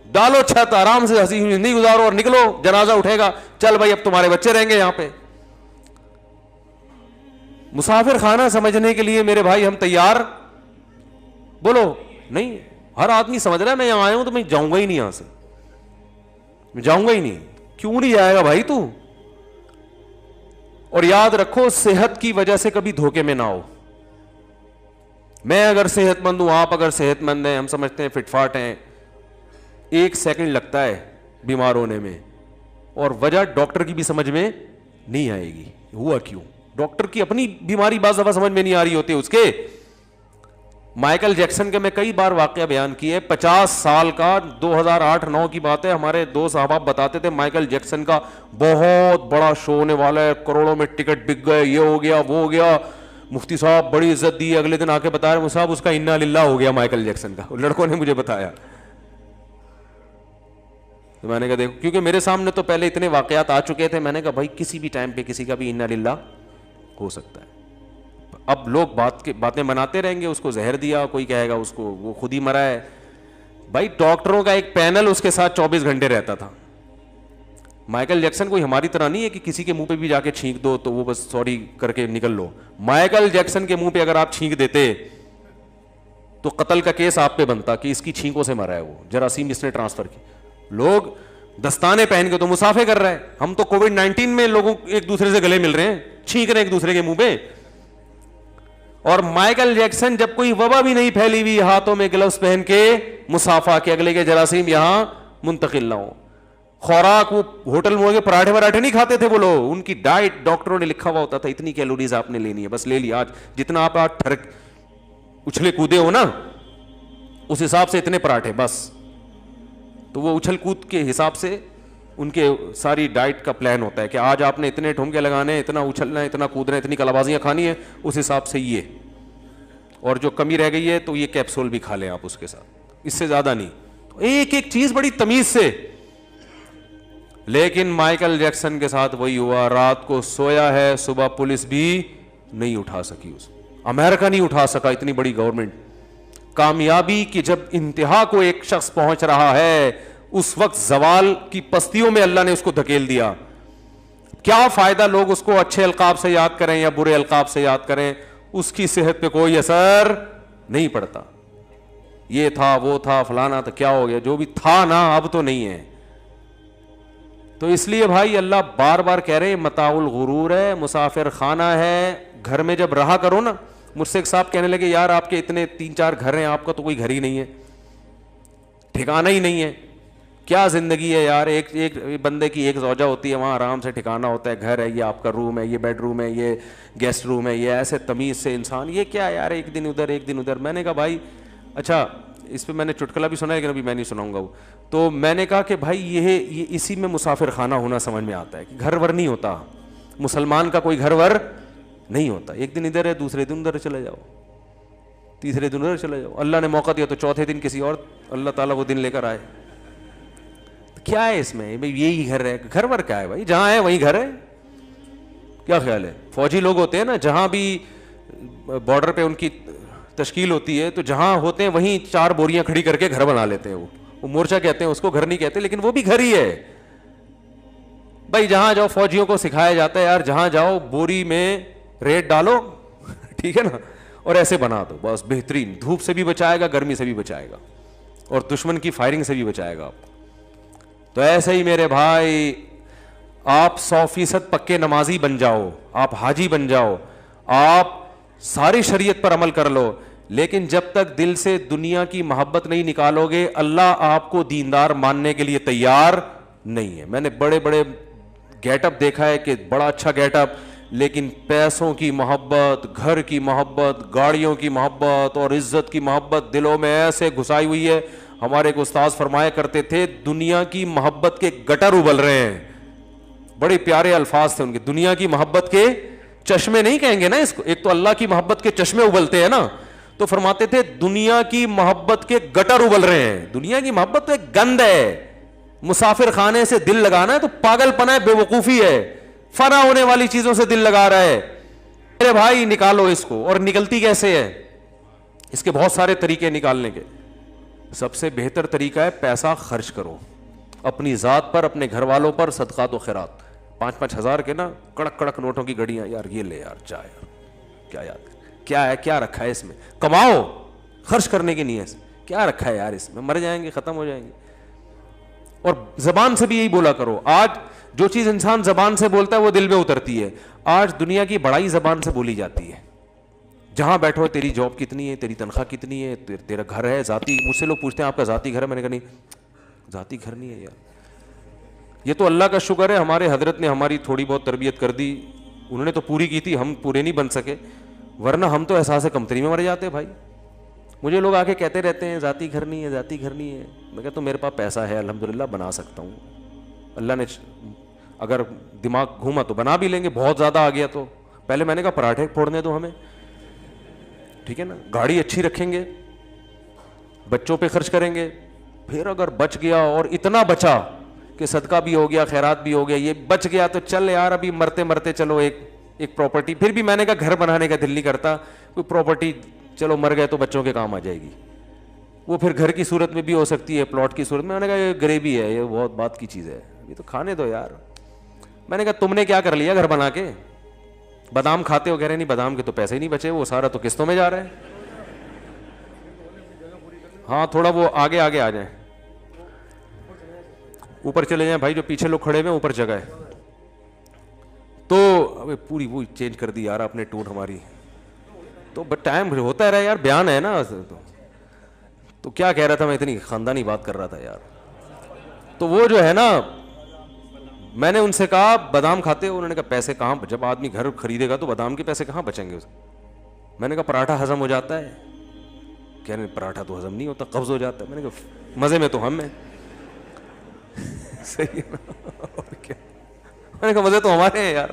ڈالو چھت, آرام سے ہنسی زندگی گزارو اور نکلو, جنازہ اٹھے گا, چل بھائی اب تمہارے بچے رہیں گے یہاں پہ. مسافر خانہ سمجھنے کے لیے میرے بھائی ہم تیار؟ بولو نہیں. ہر آدمی سمجھ رہا ہے میں یہاں آیا ہوں تو میں جاؤں گا ہی نہیں, یہاں سے میں جاؤں گا ہی نہیں. کیوں نہیں جائے گا بھائی تو؟ اور یاد رکھو صحت کی وجہ سے کبھی دھوکے میں نہ ہو. میں اگر صحت مند ہوں, آپ اگر صحت مند ہیں, ہم سمجھتے ہیں فٹ فاٹ ہیں, 1 سیکنڈ لگتا ہے بیمار ہونے میں, اور وجہ ڈاکٹر کی بھی سمجھ میں نہیں آئے گی. ہوا کیوں؟ ڈاکٹر کی اپنی بیماری بعض دفعہ سمجھ میں نہیں آ رہی ہوتی اس کے. مائیکل جیکسن کے میں کئی بار واقعہ بیان کیے, 50 سال کا, 2008-9 کی بات ہے, ہمارے 2 صحابہ بتاتے تھے مائیکل جیکسن کا بہت بڑا شو ہونے والا ہے, کروڑوں میں ٹکٹ بک گئے, یہ ہو گیا وہ ہو گیا. مفتی صاحب بڑی عزت دی, اگلے دن آ کے بتا رہے صاحب اس کا انا للہ ہو گیا مائیکل جیکسن کا. لڑکوں نے مجھے بتایا. تو میں نے کہا دیکھو, کیونکہ میرے سامنے تو پہلے اتنے واقعات آ چکے تھے, میں نے کہا بھائی کسی بھی ٹائم پہ کسی کا بھی انا للہ ہو سکتا ہے. اب لوگ باتیں بناتے رہیں گے, اس کو زہر دیا, کوئی کہے گا اس کو وہ خود ہی مرا ہے. بھائی ڈاکٹروں کا ایک پینل اس کے ساتھ 24 گھنٹے رہتا تھا. مائیکل جیکسن کوئی ہماری طرح نہیں ہے کہ کسی کے منہ پہ بھی جا کے چھینک دو تو وہ بس سوری کر کے نکل لو. مائیکل جیکسن کے منہ پہ اگر آپ چھینک دیتے تو قتل کا کیس آپ پہ بنتا کہ اس کی چھینکوں سے مرا ہے, وہ جراثیم اس نے ٹرانسفر کی. لوگ دستانے پہن کے تو مسافے کر رہا ہے. ہم تو کووڈ 19 میں لوگوں ایک دوسرے سے گلے مل رہے ہیں, چھینک رہے ہیں ایک دوسرے کے منہ پہ. اور مائیکل جیکسن جب کوئی وبا بھی نہیں پھیلی ہوئی, ہاتھوں میں گلوز پہن کے مسافہ کہ اگلے کے جراثیم یہاں منتقل نہ ہو. خوراک وہ ہوٹل میں پراٹھے وراٹھے نہیں کھاتے تھے وہ لوگ, ان کی ڈائٹ ڈاکٹروں نے لکھا ہوا ہوتا تھا, اتنی کیلوریز آپ نے لینی ہے, بس لے لی. آج جتنا آپ اچھلے کودے ہو نا اس حساب سے اتنے پراٹھے بس. تو وہ اچھل کود کے حساب سے ان کے ساری ڈائٹ کا پلان ہوتا ہے کہ آج آپ نے اتنے ٹھمکے لگانے ہیں, اتنا اچھلنا ہے, اتنا کودنا ہے, اتنی کلابازیاں کھانی ہے, اس حساب سے یہ. اور جو کمی رہ گئی ہے تو یہ کیپسول بھی کھا لیں آپ اس کے ساتھ, اس سے زیادہ نہیں. ایک ایک چیز بڑی تمیز سے. لیکن مائیکل جیکسن کے ساتھ وہی ہوا, رات کو سویا ہے, صبح پولیس بھی نہیں اٹھا سکی, اس امریکہ نہیں اٹھا سکا, اتنی بڑی گورنمنٹ. کامیابی کی جب انتہا کو ایک شخص پہنچ رہا ہے اس وقت زوال کی پستیوں میں اللہ نے اس کو دھکیل دیا. کیا فائدہ لوگ اس کو اچھے القاب سے یاد کریں یا برے القاب سے یاد کریں, اس کی صحت پہ کوئی اثر نہیں پڑتا. یہ تھا وہ تھا فلانا تھا, کیا ہو گیا, جو بھی تھا نا اب تو نہیں ہے. تو اس لیے بھائی اللہ بار بار کہہ رہے ہیں متاع الغرور ہے, مسافر خانہ ہے. گھر میں جب رہا کرو نا, مجھ سے ایک صاحب کہنے لگے یار آپ کے اتنے 3-4 گھر ہیں, آپ کا تو کوئی گھر ہی نہیں ہے, ٹھکانہ ہی نہیں ہے, کیا زندگی ہے یار. ایک بندے کی ایک زوجہ ہوتی ہے, وہاں آرام سے ٹھکانہ ہوتا ہے, گھر ہے, یہ آپ کا روم ہے, یہ بیڈ روم ہے, یہ گیسٹ روم ہے, یہ ایسے تمیز سے انسان, یہ کیا یار ایک دن ادھر ایک دن ادھر. میں نے کہا بھائی اچھا اس پہ میں نے چٹکلا بھی سنا ہے لیکن ابھی میں نہیں سناؤں گا وہ. تو میں نے کہا کہ بھائی یہ اسی میں مسافر خانہ ہونا سمجھ میں آتا ہے کہ گھر ور نہیں ہوتا, مسلمان کا کوئی گھر ور نہیں ہوتا. ایک دن ادھر ہے, دوسرے دن ادھر چلے جاؤ, تیسرے دن ادھر چلے جاؤ. اللہ نے موقع دیا تو چوتھے دن کسی اور اللہ تعالیٰ وہ دن لے کر آئے. کیا ہے اس میں, یہی گھر ہے, گھر ور کیا ہے بھائی, جہاں ہے وہیں گھر ہے. کیا خیال ہے, فوجی لوگ ہوتے ہیں نا, جہاں بھی بارڈر پہ ان کی تشکیل ہوتی ہے تو جہاں ہوتے ہیں وہیں 4 بوریاں کھڑی کر کے گھر بنا لیتے ہیں. وہ مورچہ کہتے ہیں اس کو, گھر نہیں کہتے, لیکن وہ بھی گھر ہی ہے بھائی. جہاں جاؤ فوجیوں کو سکھایا جاتا ہے یار, جہاں جاؤ بوری میں ریت ڈالو, ٹھیک ہے نا, اور ایسے بنا دو, بس بہترین. دھوپ سے بھی بچائے گا, گرمی سے بھی بچائے گا, اور دشمن کی فائرنگ سے بھی بچائے گا آپ. تو ایسے ہی میرے بھائی آپ 100% پکے نمازی بن جاؤ, آپ حاجی بن جاؤ, آپ ساری شریعت پر عمل کر لو, لیکن جب تک دل سے دنیا کی محبت نہیں نکالو گے اللہ آپ کو دیندار ماننے کے لیے تیار نہیں ہے. میں نے بڑے بڑے گیٹ اپ دیکھا ہے کہ بڑا اچھا گیٹ اپ, لیکن پیسوں کی محبت, گھر کی محبت, گاڑیوں کی محبت اور عزت کی محبت دلوں میں ایسے گھسائی ہوئی ہے. ہمارے ایک استاذ فرمایا کرتے تھے دنیا کی محبت کے گٹر ابل رہے ہیں. بڑے پیارے الفاظ تھے ان کے, دنیا کی محبت کے چشمے نہیں کہیں گے نا اس کو, ایک تو اللہ کی محبت کے چشمے ابلتے ہیں نا, تو فرماتے تھے دنیا کی محبت کے گٹر ابل رہے ہیں. دنیا کی محبت تو ایک گند ہے, مسافر خانے سے دل لگانا ہے تو پاگل پنا ہے, بے وقوفی ہے, فنا ہونے والی چیزوں سے دل لگا رہا ہے. میرے بھائی نکالو اس کو. اور نکلتی کیسے ہے, اس کے بہت سارے طریقے نکالنے کے. سب سے بہتر طریقہ ہے پیسہ خرچ کرو اپنی ذات پر, اپنے گھر والوں پر, صدقات و خیرات. 5-5 ہزار کے نا کڑک کڑک نوٹوں کی گھڑیاں, یار یہ لے یار, جا یار, کیا یاد کیا ہے, کیا رکھا ہے اس میں, کماؤ, خرچ کرنے کی نیت, کیا رکھا ہے یار اس میں, مر جائیں گے, ختم ہو جائیں گے. اور زبان سے بھی یہی بولا کرو. آج جو چیز انسان زبان سے بولتا ہے وہ دل میں اترتی ہے. آج دنیا کی بڑائی زبان سے بولی جاتی ہے. جہاں بیٹھو تیری جاب کتنی ہے, تیری تنخواہ کتنی ہے, تیرا گھر ہے ذاتی. مجھ سے لوگ پوچھتے ہیں آپ کا ذاتی گھر ہے, میں نے کہا نہیں ذاتی گھر نہیں ہے یار. یہ تو اللہ کا شکر ہے ہمارے حضرت نے ہماری تھوڑی بہت تربیت کر دی, انہوں نے تو پوری کی تھی, ہم پورے نہیں بن سکے, ورنہ ہم تو احساس کمتری میں مر جاتے بھائی. مجھے لوگ آ کے کہتے رہتے ہیں ذاتی گھر نہیں ہے, ذاتی گھر نہیں ہے. میں کہتا ہوں میرے پاس پیسہ ہے الحمدللہ, بنا سکتا ہوں. اللہ نے اگر دماغ گھوما تو بنا بھی لیں گے, بہت زیادہ آ گیا تو. پہلے میں نے کہا پراٹھے پھوڑنے دو ہمیں, ٹھیک ہے نا, گاڑی اچھی رکھیں گے, بچوں پہ خرچ کریں گے. پھر اگر بچ گیا اور اتنا بچا کہ صدقہ بھی ہو گیا, خیرات بھی ہو گیا, یہ بچ گیا تو چل یار ابھی مرتے مرتے چلو ایک پراپرٹی. پھر بھی میں نے کہا گھر بنانے کا دل نہیں کرتا, کوئی پراپرٹی چلو مر گئے تو بچوں کے کام آ جائے گی. وہ پھر گھر کی صورت میں بھی ہو سکتی ہے, پلاٹ کی صورت میں. میں نے کہا یہ گریوی ہے, یہ بہت بات کی چیز ہے, یہ تو کھانے دو یار. میں نے کہا تم نے کیا کر لیا گھر بنا کے, بادام کھاتے ہو, کہہ رہے نہیں بادام کے تو پیسے ہی نہیں بچے, وہ سارا تو قسطوں میں جا رہا ہے. ہاں تھوڑا وہ آگے آگے آ جائیں. اوپر چلے جائیں بھائی, جو پیچھے لوگ کھڑے ہوئے ہیں اوپر جگہ ہے. تو ابھی پوری وہ چینج کر دی یار آپ نے ٹون ہماری. تو بٹ ٹائم ہوتا ہے رہا یار, بیان ہے نا. تو کیا کہہ رہا تھا میں, اتنی خاندانی بات کر رہا تھا یار. تو وہ جو ہے نا, میں نے ان سے کہا بادام کھاتے ہو؟ انہوں نے کہا پیسے کہاں, جب آدمی گھر خریدے گا تو بادام کے پیسے کہاں بچیں گے اسے. میں نے کہا پراٹھا ہضم ہو جاتا ہے؟ کہہ رہے پراٹھا تو ہضم نہیں ہوتا, قبض ہو جاتا ہے. میں نے کہا مزے میں تو ہم ہیں. صحیح ہے نا, اور کیا. میں نے کہا مزے تو ہمارے ہیں یار.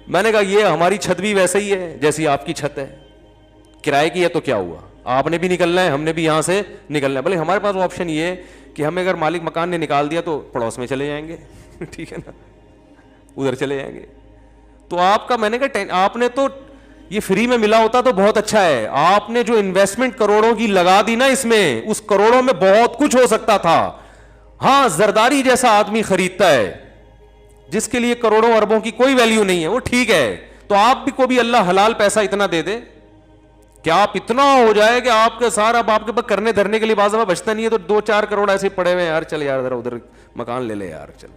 میں نے کہا یہ ہماری چھت بھی ویسے ہی ہے جیسی آپ کی چھت ہے, کرائے کی ہے تو کیا ہوا, آپ نے بھی نکلنا ہے, ہم نے بھی یہاں سے نکلنا ہے. بھلے ہمارے پاس آپشن یہ ہے کہ ہمیں اگر مالک مکان نے نکال دیا تو پڑوس میں چلے جائیں گے, ٹھیک ہے نا, ادھر چلے جائیں گے. تو آپ کا, میں نے کہا آپ نے تو یہ فری میں ملا ہوتا تو بہت اچھا ہے. آپ نے جو انویسٹمنٹ کروڑوں کی لگا دی نا اس میں, اس کروڑوں میں بہت کچھ ہو سکتا تھا. ہاں زرداری جیسا آدمی خریدتا ہے جس کے لیے کروڑوں اربوں کی کوئی ویلیو نہیں ہے, وہ ٹھیک ہے. تو آپ بھی کو بھی اللہ حلال پیسہ اتنا دے دے کہ آپ اتنا ہو جائے کہ آپ کے سارا آپ کے پاس کرنے دھرنے کے لیے بعض دفعہ بچتا نہیں ہے, تو 2-4 کروڑ ایسے پڑے ہوئے ہیں یار, چل یار ذرا ادھر مکان لے لے یار, چل.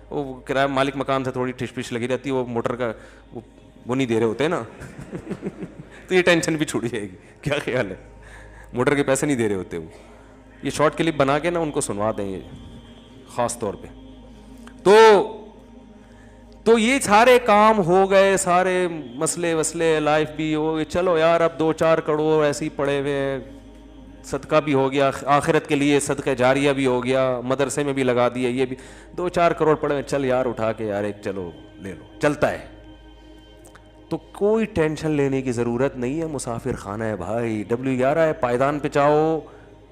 وہ کرایہ مالک مکان سے تھوڑی ٹھش پش لگی رہتی ہے, وہ موٹر کا وہ نہیں دے رہے ہوتے نا, تو یہ ٹینشن بھی چھوڑ جائے گی. کیا خیال ہے, موٹر کے پیسے نہیں دے رہے ہوتے وہ. یہ شارٹ کلپ بنا کے نا ان کو سنوا دیں یہ خاص طور پہ. تو یہ سارے کام ہو گئے, سارے مسئلے وسلے لائف بھی ہو گئے. چلو یار اب 2-4 کروڑ ایسے ہی پڑے ہوئے ہیں, صدقہ بھی ہو گیا, آخرت کے لیے صدقہ جاریہ بھی ہو گیا, مدرسے میں بھی لگا دیا, یہ بھی 2-4 کروڑ پڑے ہوئے, چل یار اٹھا کے یار ایک چلو لے لو, چلتا ہے. تو کوئی ٹینشن لینے کی ضرورت نہیں ہے. مسافر خانہ ہے بھائی, W11 ہے, پائیدان پہ چاہو,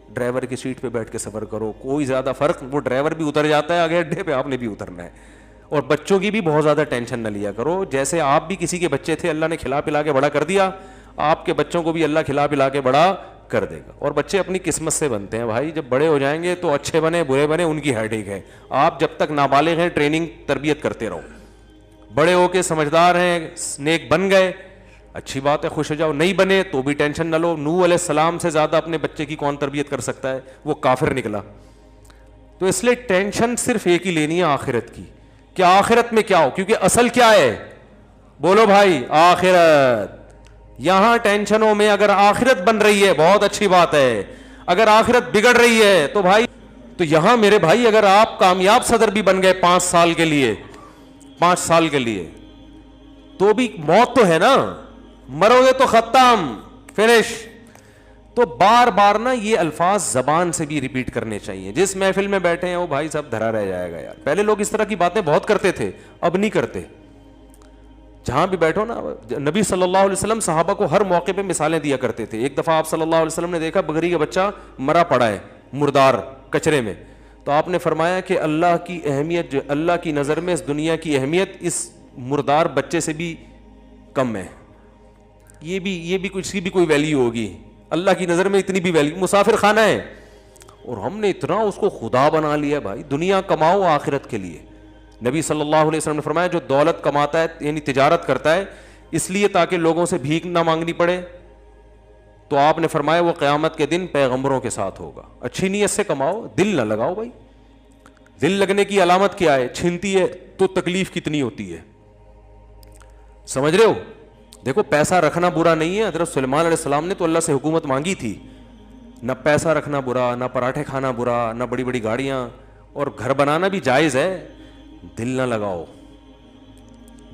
ڈرائیور کی سیٹ پہ بیٹھ کے سفر کرو, کوئی زیادہ فرق, وہ ڈرائیور بھی اتر جاتا ہے آگے اڈے پہ, آپ نے بھی اترنا ہے. اور بچوں کی بھی بہت زیادہ ٹینشن نہ لیا کرو. جیسے آپ بھی کسی کے بچے تھے, اللہ نے کھلا پلا کے بڑا کر دیا, آپ کے بچوں کو بھی اللہ کھلا پلا کے بڑا کر دے گا. اور بچے اپنی قسمت سے بنتے ہیں بھائی, جب بڑے ہو جائیں گے تو اچھے بنے برے بنے ان کی ہیڈیک ہے. آپ جب تک نابالغ ہیں ٹریننگ تربیت کرتے رہو, بڑے ہو کے سمجھدار ہیں, نیک بن گئے, اچھی بات ہے, خوش ہو جاؤ. نہیں بنے تو بھی ٹینشن نہ لو. نوح علیہ السلام سے زیادہ اپنے بچے کی کون تربیت کر سکتا ہے, وہ کافر نکلا. تو اس لیے ٹینشن صرف ایک ہی لینی ہے آخرت کی, کہ آخرت میں کیا ہو, کیونکہ اصل کیا ہے, بولو بھائی, آخرت. یہاں ٹینشنوں میں اگر آخرت بن رہی ہے بہت اچھی بات ہے, اگر آخرت بگڑ رہی ہے تو بھائی, تو یہاں میرے بھائی اگر آپ کامیاب صدر بھی بن گئے 5 سال کے لیے, 5 سال کے لیے, تو بھی موت تو ہے نا, مرو گے تو ختم, فنش. تو بار بار نا یہ الفاظ زبان سے بھی ریپیٹ کرنے چاہیے. جس محفل میں بیٹھے ہیں وہ بھائی صاحب دھرا رہ جائے گا یار. پہلے لوگ اس طرح کی باتیں بہت کرتے تھے, اب نہیں کرتے. جہاں بھی بیٹھو نا, نبی صلی اللہ علیہ وسلم صحابہ کو ہر موقع پہ مثالیں دیا کرتے تھے. ایک دفعہ آپ صلی اللہ علیہ وسلم نے دیکھا بکری کا بچہ مرا پڑا ہے مردار کچرے میں, تو آپ نے فرمایا کہ اللہ کی اہمیت, جو اللہ کی نظر میں اس دنیا کی اہمیت اس مردار بچے سے بھی کم ہے. یہ بھی کچھ کی بھی کوئی ویلیو ہوگی, اللہ کی نظر میں اتنی بھی ویلیو. مسافر خانہ ہے اور ہم نے اتنا اس کو خدا بنا لیا بھائی. دنیا کماؤ آخرت کے لیے. نبی صلی اللہ علیہ وسلم نے فرمایا جو دولت کماتا ہے یعنی تجارت کرتا ہے اس لیے تاکہ لوگوں سے بھیک نہ مانگنی پڑے, تو آپ نے فرمایا وہ قیامت کے دن پیغمبروں کے ساتھ ہوگا. اچھی نیت سے کماؤ, دل نہ لگاؤ بھائی. دل لگنے کی علامت کیا ہے, چھنتی ہے تو تکلیف کتنی ہوتی ہے, سمجھ رہے ہو. دیکھو پیسہ رکھنا برا نہیں ہے, حضرت سلیمان علیہ السلام نے تو اللہ سے حکومت مانگی تھی. نہ پیسہ رکھنا برا, نہ پراٹھے کھانا برا, نہ بڑی بڑی گاڑیاں, اور گھر بنانا بھی جائز ہے. دل نہ لگاؤ.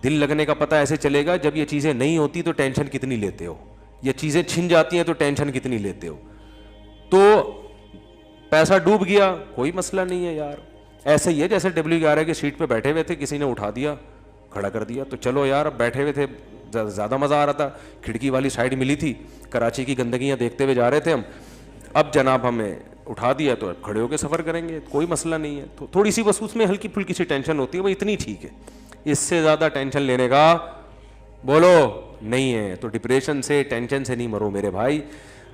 دل لگنے کا پتہ ایسے چلے گا جب یہ چیزیں نہیں ہوتی تو ٹینشن کتنی لیتے ہو, یہ چیزیں چھن جاتی ہیں تو ٹینشن کتنی لیتے ہو. تو پیسہ ڈوب گیا کوئی مسئلہ نہیں ہے یار, ایسے ہی ہے جیسے W11 کی سیٹ پہ بیٹھے ہوئے تھے, کسی نے اٹھا دیا کھڑا کر دیا, تو چلو یار اب بیٹھے ہوئے تھے زیادہ مزہ آ رہا تھا, کھڑکی والی سائڈ ملی تھی, کراچی کی گندگیاں دیکھتے ہوئے جا رہے تھے ہم, اب جناب ہمیں اٹھا دیا تو کھڑے ہو کے سفر کریں گے, کوئی مسئلہ نہیں ہے. تو تھوڑی سی بس اس میں ہلکی پھلکی سی ٹینشن ہوتی ہے, وہ اتنی ٹھیک ہے, اس سے زیادہ ٹینشن لینے کا بولو نہیں ہے. تو ڈپریشن سے ٹینشن سے نہیں مرو میرے بھائی,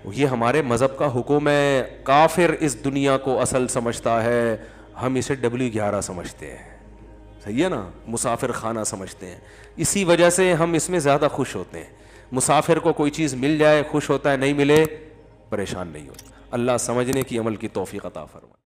یہ ہمارے مذہب کا حکم ہے. کافر اس دنیا کو اصل سمجھتا ہے, ہم اسے W11 سمجھتے ہیں, صحیح ہے نا, مسافر خانہ سمجھتے ہیں. اسی وجہ سے ہم اس میں زیادہ خوش ہوتے ہیں. مسافر کو کوئی چیز مل جائے خوش ہوتا ہے, نہیں ملے پریشان نہیں ہوتا. اللہ سمجھنے کی عمل کی توفیق عطا فرمائے.